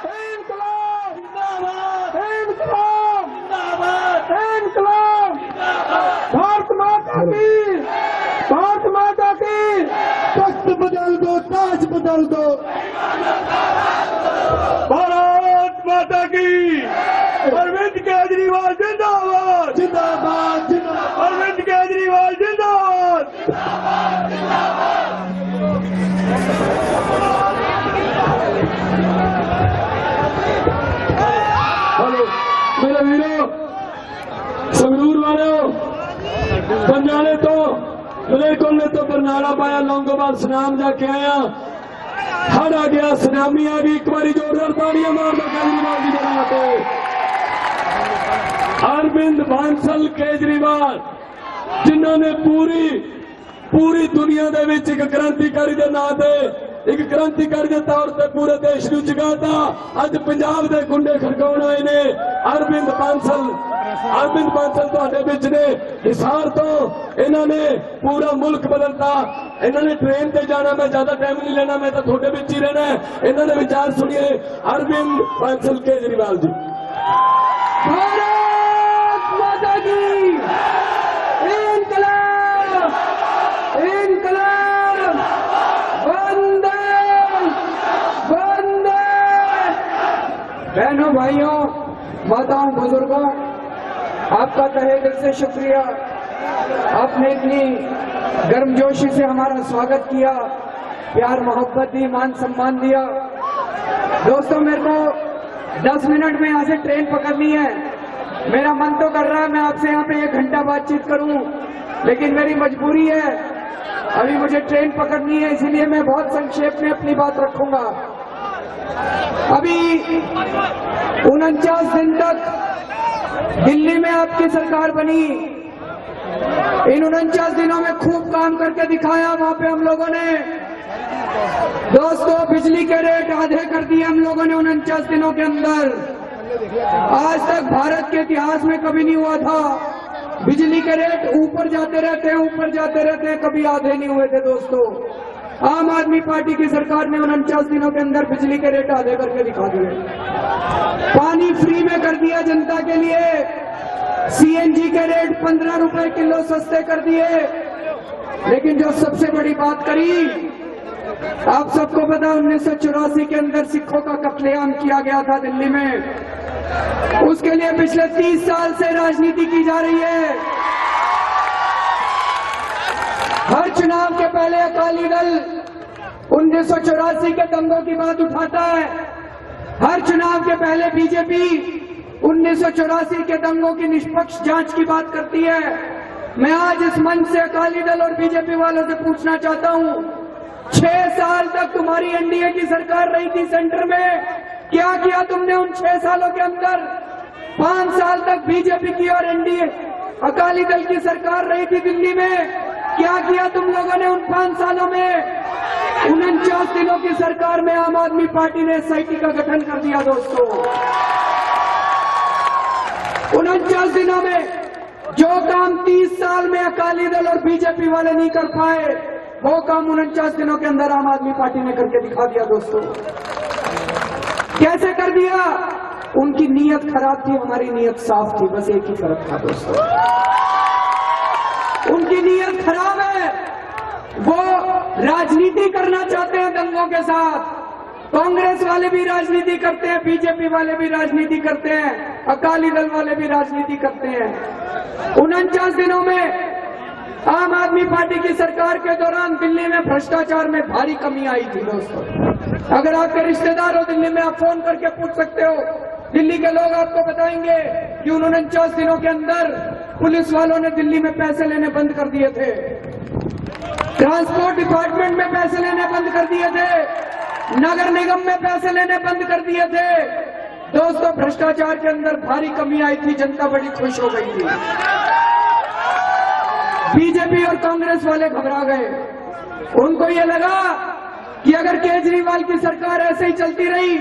इनकलाब जिंदाबाद, इनकलाब जिंदाबाद, इनकलाब जिंदाबाद। भारत माता की, भारत माता की तख्त बदल दो, ताज बदल दो। भारत माता की। अरविंद केजरीवाल जिंदाबाद, जिंदाबाद, जिंदाबाद। अरविंद केजरीवाल जिंदाबाद, जिंदाबाद, जिंदाबाद। हेलो मेरे वीरों, संगरूर वालों, बंजाले तो बिल्कुल ने तो बरनाला पाया, लौंगोवाल सुनाम जाके आया, हड़ आ गया, सुनामी आ गई। एक बारी जोरदार तालियां मार दो केजरीवाल की जगह पे। अरविंद बांसल केजरीवाल जिन्होंने पूरी दुनिया दे विच एक क्रांतिकारी के नाम से, एक क्रांतिकारी के तौर पर पूरे देश को जगाता, अज पंजाब के गुंडे खड़काउण आए ने। अरविंद बांसल तुहाडे विच ने। हिसार तो इन्होंने पूरा मुल्क बदलता। इन्होंने ट्रेन से जाना, मैं ज्यादा टाइम नहीं लेना, मैं तो थोड़े विच ही रहना है। इन्होंने विचार सुनिए अरविंद बांसल केजरीवाल जी। भारत माता की। इनकलाब, इनकलाब, वंदे वंदे। बहनों भाइयों, माताओं बुजुर्गों, आपका तहे दिल से शुक्रिया। आपने इतनी गर्मजोशी से हमारा स्वागत किया, प्यार मोहब्बत दी, मान सम्मान दिया। दोस्तों, मेरे को 10 मिनट में यहाँ से ट्रेन पकड़नी है। मेरा मन तो कर रहा है मैं आपसे यहाँ पे 1 घंटा बातचीत करूं, लेकिन मेरी मजबूरी है, अभी मुझे ट्रेन पकड़नी है, इसीलिए मैं बहुत संक्षेप में अपनी बात रखूंगा। अभी 49 दिन तक दिल्ली में आपकी सरकार बनी। इन 49 दिनों में खूब काम करके दिखाया वहां पे हम लोगों ने। दोस्तों, बिजली के रेट आधे कर दिए हम लोगों ने 49 दिनों के अंदर। आज तक भारत के इतिहास में कभी नहीं हुआ था। बिजली के रेट ऊपर जाते रहते हैं, ऊपर जाते रहते हैं, कभी आधे नहीं हुए थे। दोस्तों, आम आदमी पार्टी की सरकार ने 49 दिनों के अंदर बिजली के रेट आधे करके दिखा दिए। पानी फ्री में कर दिया जनता के लिए। सीएनजी के रेट 15 रुपए किलो सस्ते कर दिए। लेकिन जो सबसे बड़ी बात करी, आप सबको पता 1984 के अंदर सिखों का कत्लेआम किया गया था दिल्ली में। उसके लिए पिछले 30 साल से राजनीति की जा रही है। हर चुनाव के पहले अकाली दल 1984 के दंगों की बात उठाता है। हर चुनाव के पहले बीजेपी 1984 के दंगों की निष्पक्ष जांच की बात करती है। मैं आज इस मंच से अकाली दल और बीजेपी वालों से पूछना चाहता हूं, 6 साल तक तुम्हारी एनडीए की सरकार रही थी सेंटर में, क्या किया तुमने उन 6 सालों के अंदर? 5 साल तक बीजेपी की और एनडीए अकाली दल की सरकार रही थी दिल्ली में, क्या किया तुम लोगों ने उन 5 सालों में? 49 दिनों की सरकार में आम आदमी पार्टी ने एसआईटी का गठन कर दिया। दोस्तों, 49 दिनों में जो काम 30 साल में अकाली दल और बीजेपी वाले नहीं कर पाए, वो काम 49 दिनों के अंदर आम आदमी पार्टी ने करके दिखा दिया। दोस्तों, कैसे कर दिया? उनकी नीयत खराब थी, हमारी नीयत साफ थी, बस एक ही फर्क था। दोस्तों, उनकी नीयत खराब है, वो राजनीति करना चाहते हैं दंगों के साथ। कांग्रेस वाले भी राजनीति करते हैं, बीजेपी वाले भी राजनीति करते हैं, अकाली दल वाले भी राजनीति करते हैं। 49 दिनों में आम आदमी पार्टी की सरकार के दौरान दिल्ली में भ्रष्टाचार में भारी कमी आई थी। दोस्तों, अगर आपके रिश्तेदार हो दिल्ली में, आप फोन करके पूछ सकते हो, दिल्ली के लोग आपको बताएंगे कि 49 दिनों के अंदर पुलिस वालों ने दिल्ली में पैसे लेने बंद कर दिए थे, ट्रांसपोर्ट डिपार्टमेंट में पैसे लेने बंद कर दिए थे, नगर निगम में पैसे लेने बंद कर दिए थे। दोस्तों, भ्रष्टाचार के अंदर भारी कमी आई थी, जनता बड़ी खुश हो गई थी। बीजेपी और कांग्रेस वाले घबरा गए। उनको ये लगा कि अगर केजरीवाल की सरकार ऐसे ही चलती रही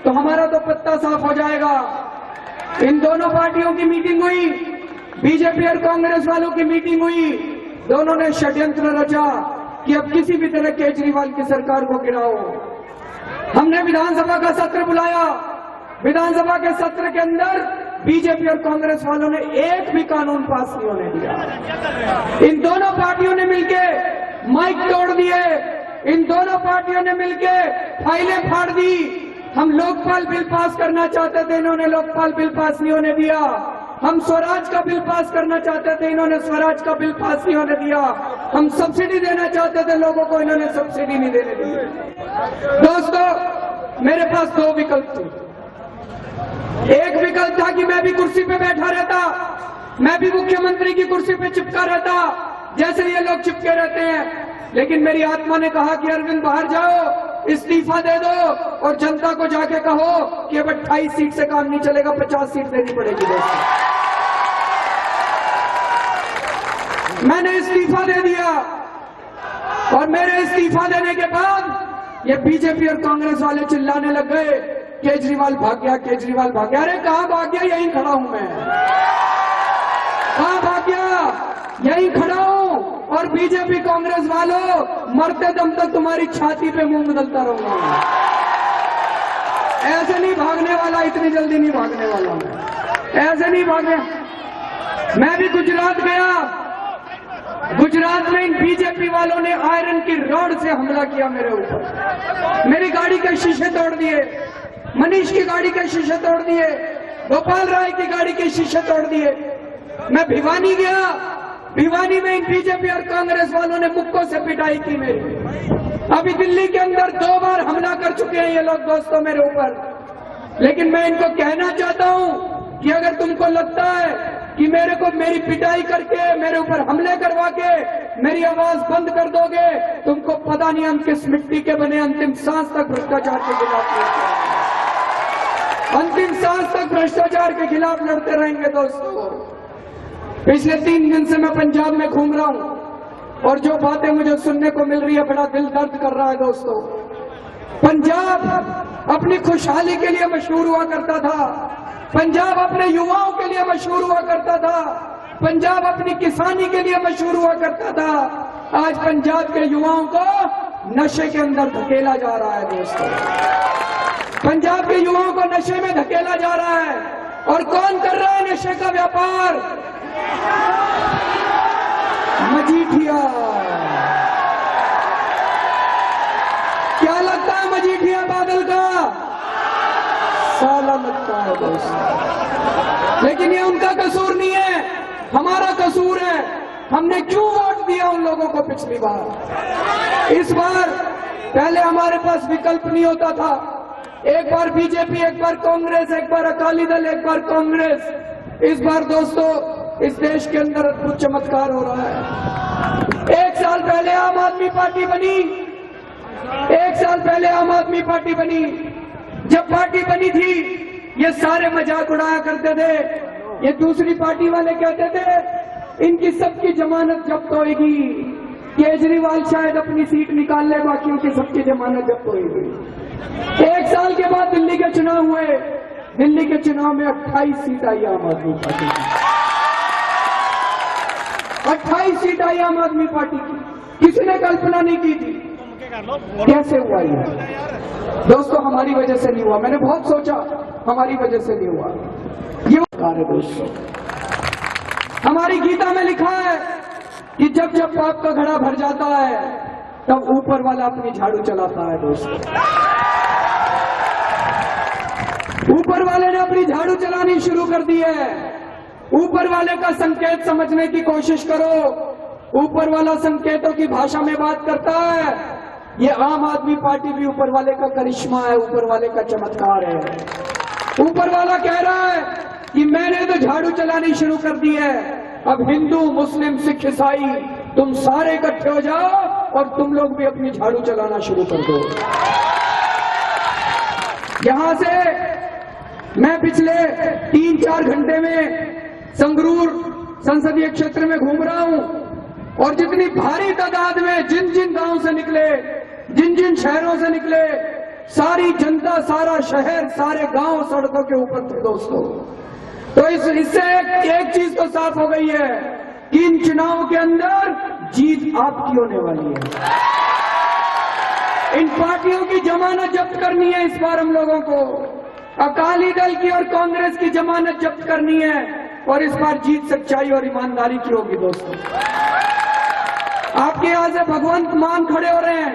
तो हमारा तो पत्ता साफ हो जाएगा। इन दोनों पार्टियों की मीटिंग हुई, बीजेपी और कांग्रेस वालों की मीटिंग हुई। दोनों ने षड्यंत्र रचा कि अब किसी भी तरह केजरीवाल की सरकार को गिराओ। हमने विधानसभा का सत्र बुलाया। विधानसभा के सत्र के अंदर बीजेपी और कांग्रेस वालों ने एक भी कानून पास नहीं होने दिया। इन दोनों पार्टियों ने मिलके माइक तोड़ दिए, इन दोनों पार्टियों ने मिलके फाइलें फाड़ दी। हम लोकपाल बिल पास करना चाहते थे, इन्होंने लोकपाल बिल पास नहीं होने दिया। हम स्वराज का बिल पास करना चाहते थे, इन्होंने स्वराज का बिल पास नहीं होने दिया। हम सब्सिडी देना चाहते थे लोगों को, इन्होंने सब्सिडी नहीं देने दी। दोस्तों, मेरे पास दो विकल्प थे। एक विकल्प था कि मैं भी कुर्सी पे बैठा रहता, मैं भी मुख्यमंत्री की कुर्सी पे चिपका रहता जैसे ये लोग चिपके रहते हैं। लेकिन मेरी आत्मा ने कहा कि अरविंद बाहर जाओ, इस्तीफा दे दो और जनता को जाके कहो कि अब 28 सीट से काम नहीं चलेगा, 50 सीट देनी पड़ेगी। दोस्तों, मैंने इस्तीफा दे दिया और मेरे इस्तीफा देने के बाद ये बीजेपी और कांग्रेस वाले चिल्लाने लग गए, केजरीवाल भाग गया, केजरीवाल भाग गया। अरे कहां भाग गया? यहीं खड़ा हूं मैं। कहां भाग गया? यहीं खड़ा हूं। और बीजेपी कांग्रेस वालों, मरते दम तक तुम्हारी छाती पे मूंग बदलता रहूंगा। ऐसे नहीं भागने वाला, इतनी जल्दी नहीं भागने वाला मैं, ऐसे नहीं भागने। मैं भी गुजरात गया, गुजरात में इन बीजेपी वालों ने आयरन की रॉड से हमला किया मेरे ऊपर, मेरी गाड़ी के शीशे तोड़ दिए, मनीष की गाड़ी के शीशे तोड़ दिए, गोपाल राय की गाड़ी के शीशे तोड़ दिए। मैं भिवानी गया, भिवानी में इन बीजेपी और कांग्रेस वालों ने मुक्कों से पिटाई की मेरी। अभी दिल्ली के अंदर 2 बार हमला कर चुके हैं ये लोग दोस्तों मेरे ऊपर। लेकिन मैं इनको कहना चाहता हूं कि अगर तुमको लगता है कि मेरे को मेरी पिटाई करके, मेरे ऊपर हमले करवा के मेरी आवाज बंद कर दोगे, तुमको पता नहीं हम किस मिट्टी के बने, अंतिम सांस तक भ्रष्टाचार के खिलाफ लड़ते रहेंगे, अंतिम सांस तक भ्रष्टाचार के खिलाफ लड़ते रहेंगे। दोस्तों, पिछले 3 दिन से मैं पंजाब में घूम रहा हूं और जो बातें मुझे सुनने को मिल रही है, बड़ा दिल दर्द कर रहा है। दोस्तों, पंजाब अपनी खुशहाली के लिए मशहूर हुआ करता था, पंजाब अपने युवाओं के लिए मशहूर हुआ करता था, पंजाब अपनी किसानी के लिए मशहूर हुआ करता था। आज पंजाब के युवाओं को नशे के अंदर धकेला जा रहा है। दोस्तों, पंजाब के युवाओं को नशे में धकेला जा रहा है। और कौन कर रहा है नशे का व्यापार? मजीठिया। क्या लगता है मजीठिया बादल का? साला लगता है दोस्तों। लेकिन ये उनका कसूर नहीं है, हमारा कसूर है। हमने क्यों वोट दिया उन लोगों को पिछली बार? इस बार पहले हमारे पास विकल्प नहीं होता था, एक बार बीजेपी, एक बार कांग्रेस, एक बार अकाली दल, एक बार कांग्रेस। इस बार दोस्तों इस देश के अंदर अद्भुत चमत्कार हो रहा है। 1 साल पहले आम आदमी पार्टी बनी, 1 साल पहले आम आदमी पार्टी बनी। जब पार्टी बनी थी ये सारे मजाक उड़ाया करते थे, ये दूसरी पार्टी वाले कहते थे इनकी सबकी जमानत जब्त होगी, केजरीवाल शायद अपनी सीट निकाल ले, बाकियों की सबकी जमानत जब्त होगी। 1 साल के बाद दिल्ली के चुनाव हुए, दिल्ली के चुनाव में 28 सीट आई आम आदमी पार्टी की, 28 सीट आई आम आदमी पार्टी की। किसी ने कल्पना नहीं की थी। कैसे हुआ ये? दोस्तों, हमारी वजह से नहीं हुआ। मैंने बहुत सोचा, हमारी वजह से नहीं हुआ। ये कार्य दोस्तों, हमारी गीता में लिखा है कि जब जब पाप का घड़ा भर जाता है तब ऊपर वाला अपनी झाड़ू चलाता है। दोस्तों, ऊपर वाले ने अपनी झाड़ू चलानी शुरू कर दी है। ऊपर वाले का संकेत समझने की कोशिश करो। ऊपर वाला संकेतों की भाषा में बात करता है। ये आम आदमी पार्टी भी ऊपर वाले का करिश्मा है, ऊपर वाले का चमत्कार है। ऊपर वाला कह रहा है कि मैंने तो झाड़ू चलानी शुरू कर दी है, अब हिंदू, मुस्लिम, सिख, ईसाई तुम सारे इकट्ठे हो जाओ और तुम लोग भी अपनी झाड़ू चलाना शुरू कर दो। यहां से मैं पिछले 3-4 घंटे में संगरूर संसदीय क्षेत्र में घूम रहा हूं और जितनी भारी तादाद में जिन जिन गांव से निकले, जिन जिन शहरों से निकले, सारी जनता, सारा शहर, सारे गांव सड़कों के ऊपर थे। दोस्तों, तो इससे एक चीज तो साफ हो गई है कि इन चुनावों के अंदर जीत आपकी होने वाली है। इन पार्टियों की जमानत जब्त करनी है इस बार हम लोगों को। अकाली दल की और कांग्रेस की जमानत जब्त करनी है और इस बार जीत सच्चाई और ईमानदारी की होगी दोस्तों। आपके यहां से भगवंत मान खड़े हो रहे हैं।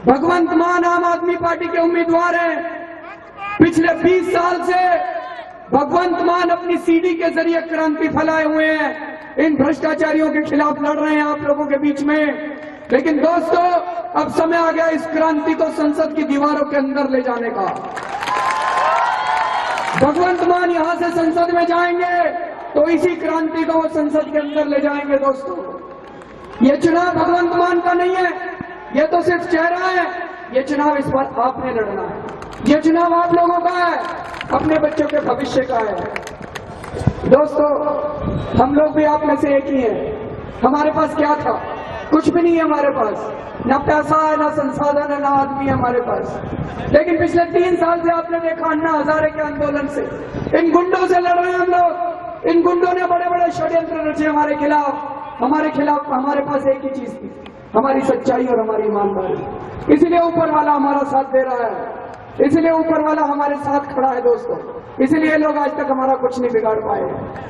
भगवंत मान आम आदमी पार्टी के उम्मीदवार हैं। पिछले 20 साल से भगवंत मान अपनी सीडी के जरिए क्रांति फैलाए हुए हैं। इन भ्रष्टाचारियों के खिलाफ लड़ रहे हैं आप लोगों के बीच में। लेकिन दोस्तों, अब समय आ गया इस क्रांति को संसद की दीवारों के अंदर ले जाने का। भगवंत मान यहां से संसद में जाएंगे तो इसी क्रांति को वो संसद के अंदर ले जाएंगे दोस्तों। ये चुनाव भगवंत मान का नहीं है, ये तो सिर्फ चेहरा है। ये चुनाव इस बार आपने लड़ना है। ये चुनाव आप लोगों का है, अपने बच्चों के भविष्य का है। दोस्तों, हम लोग भी आप में से एक ही हैं। हमारे पास क्या था? कुछ भी नहीं है हमारे पास। न पैसा है, न संसाधन है, न आदमी है हमारे पास। लेकिन पिछले 3 साल से आपने देखा अन्ना हजारे के आंदोलन से इन गुंडों से लड़ रहे हैं हम लोग। इन गुंडों ने बड़े बड़े षड्यंत्र रचे हमारे खिलाफ। हमारे पास एक ही चीज थी, हमारी सच्चाई और हमारी ईमानदारी। इसलिए ऊपर वाला हमारा साथ दे रहा है, इसलिए ऊपर वाला हमारे साथ खड़ा है दोस्तों। इसलिए लोग आज तक हमारा कुछ नहीं बिगाड़ पाए।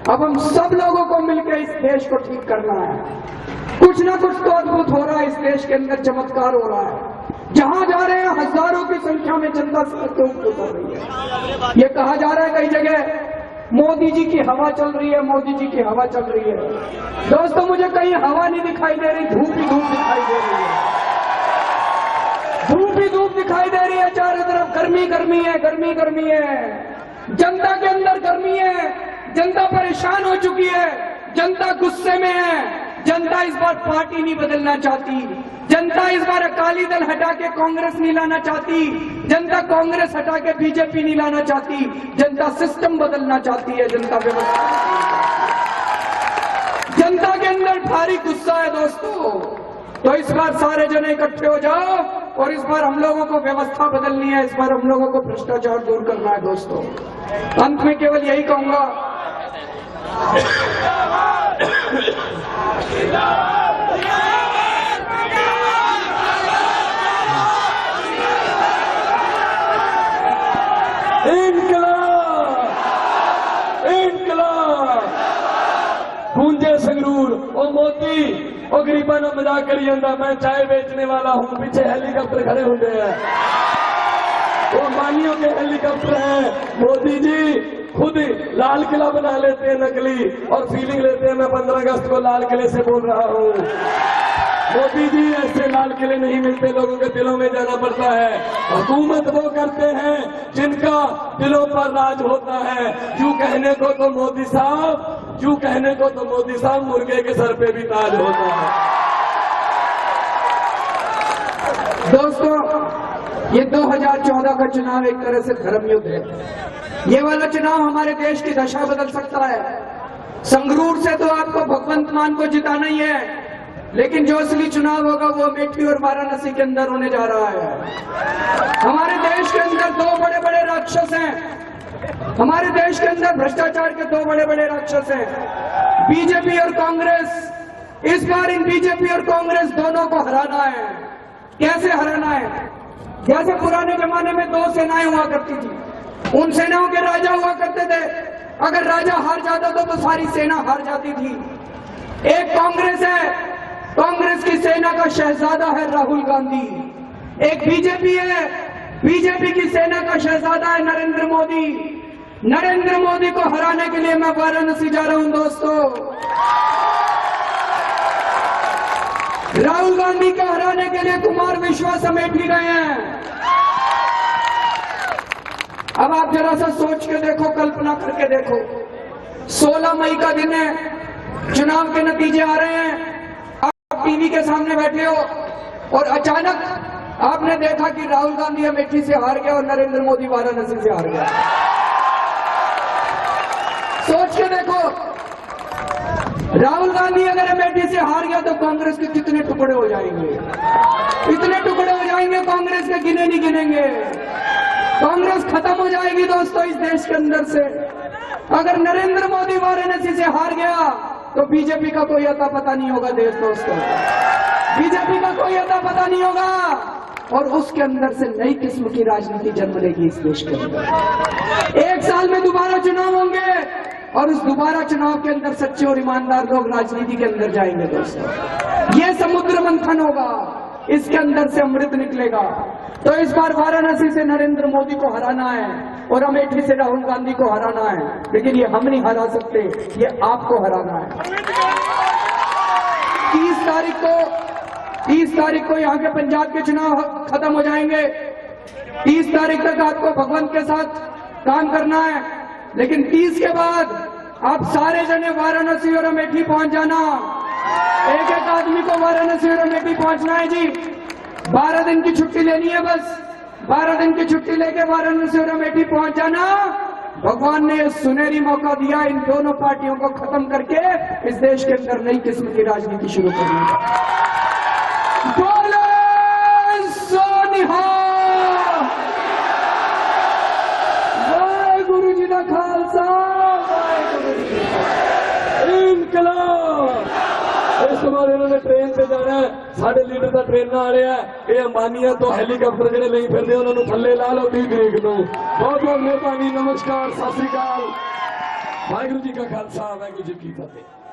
अब हम सब लोगों को मिलकर इस देश को ठीक करना है। कुछ ना कुछ तो अद्भुत हो रहा है इस देश के अंदर, चमत्कार हो रहा है। जहां जा रहे हैं हजारों की संख्या में जनता सत्योग कर रही है। ये कहा जा रहा है कई जगह मोदी जी की हवा चल रही है, मोदी जी की हवा चल रही है। दोस्तों, मुझे कहीं हवा नहीं दिखाई दे रही, धूप ही धूप दिखाई दे रही है। धूप ही धूप दिखाई दे रही है। चारों तरफ गर्मी गर्मी है, गर्मी गर्मी है। जनता के अंदर गर्मी है। जनता परेशान हो चुकी है। जनता गुस्से में है। जनता इस बार पार्टी नहीं बदलना चाहती। जनता इस बार अकाली दल हटा के कांग्रेस नहीं लाना चाहती। जनता कांग्रेस हटा के बीजेपी नहीं लाना चाहती। जनता सिस्टम बदलना चाहती है। जनता व्यवस्था, जनता के अंदर भारी गुस्सा है दोस्तों। तो इस बार सारे जने इकट्ठे हो जाओ और इस बार हम लोगों को व्यवस्था बदलनी है। इस बार हम लोगों को भ्रष्टाचार दूर करना है दोस्तों। अंत में केवल यही कहूंगा, गूंजे संगरूर। ओ मोदी, ओ गरीबा ना मजाक करी जाता। मैं चाय बेचने वाला हूं, पीछे हेलीकॉप्टर खड़े होते हैं। वो मानियों के हेलीकॉप्टर हैं। मोदी जी खुद लाल किला बना लेते हैं नकली और फीलिंग लेते हैं मैं 15 अगस्त को लाल किले से बोल रहा हूं। मोदी जी, ऐसे लाल किले नहीं मिलते, लोगों के दिलों में जाना पड़ता है। हुकूमत वो करते हैं जिनका दिलों पर राज होता है। यूं कहने को तो मोदी साहब मुर्गे के सर पे भी ताज होता है। दोस्तों, ये 2014 का चुनाव एक तरह से धर्म युद्ध है। ये वाला चुनाव हमारे देश की दशा बदल सकता है। संगरूर से तो आपको भगवंत मान को जिताना ही है, लेकिन जो असली चुनाव होगा वो अमेठी और वाराणसी के अंदर होने जा रहा है। हमारे देश के अंदर 2 बड़े बड़े राक्षस हैं। हमारे देश के अंदर भ्रष्टाचार के 2 बड़े बड़े राक्षस हैं, बीजेपी और कांग्रेस। इस बार इन बीजेपी और कांग्रेस दोनों को हराना है। कैसे हराना है? जैसे पुराने जमाने में 2 सेनाएं हुआ करती थी। उन सेनाओं के राजा हुआ करते थे। अगर राजा हार जाता था तो सारी सेना हार जाती थी। एक कांग्रेस है, कांग्रेस की सेना का शहजादा है राहुल गांधी। एक बीजेपी है, बीजेपी की सेना का शहजादा है नरेंद्र मोदी। नरेंद्र मोदी को हराने के लिए मैं वाराणसी जा रहा हूं दोस्तों। राहुल गांधी को हराने के लिए कुमार विश्वास अमेठी गए हैं। अब आप जरा सा सोच के देखो, कल्पना करके देखो, 16 मई का दिन है, चुनाव के नतीजे आ रहे हैं। आप टीवी के सामने बैठे हो और अचानक आपने देखा कि राहुल गांधी अमेठी से हार गया और नरेंद्र मोदी वाराणसी से हार गया। सोच के देखो, राहुल गांधी अगर अमेठी से हार गया तो कांग्रेस के कितने टुकड़े हो जाएंगे? इतने टुकड़े हो जाएंगे कांग्रेस के, गिने नहीं गिनेंगे। कांग्रेस खत्म हो जाएगी दोस्तों इस देश के अंदर से। अगर नरेंद्र मोदी वाराणसी से हार गया तो बीजेपी का कोई अता पता नहीं होगा देश दोस्तों। बीजेपी का कोई अता पता नहीं होगा। और उसके अंदर से नई किस्म की राजनीति जन्म लेगी इस देश के अंदर। 1 साल में दोबारा चुनाव होंगे और उस दोबारा चुनाव के अंदर सच्चे और ईमानदार लोग राजनीति के अंदर जाएंगे दोस्तों। ये समुद्र मंथन होगा, इसके अंदर से अमृत निकलेगा। तो इस बार वाराणसी से नरेंद्र मोदी को हराना है और अमेठी से राहुल गांधी को हराना है, लेकिन ये हम नहीं हरा सकते, ये आपको हराना है। 30 तारीख को यहाँ के पंजाब के चुनाव खत्म हो जाएंगे। 30 तारीख तक आपको भगवंत के साथ काम करना है, लेकिन 30 के बाद आप सारे जने वाराणसी और अमेठी पहुंच जाना। एक एक आदमी को वाराणसी और अमेठी पहुंचना है जी। 12 दिन की छुट्टी लेनी है, बस 12 दिन की छुट्टी लेके वाराणसी और अमेठी पहुंच जाना। भगवान ने सुनहरी मौका दिया इन दोनों पार्टियों को खत्म करके इस देश के अंदर नई किस्म की राजनीति शुरू करनी है। बोले सोनिहा, वाहेगुरु जी का खालसा, इनकलाब। इस बार इन्होंने ट्रेन से जाना है, साढ़े लीडर का ट्रेन ना आ रहा है। ये अंबानिया तो हैलीकॉप्टर ਜਿਹੜੇ नहीं फिरते उन्होंने थले ला लो 30 तरीक ਨੂੰ। बहुत बहुत मेहरबानी, नमस्कार, सत श्री अकाल, वाहिगुरू जी का खालसा, वाहिगुरू जी की फतेह।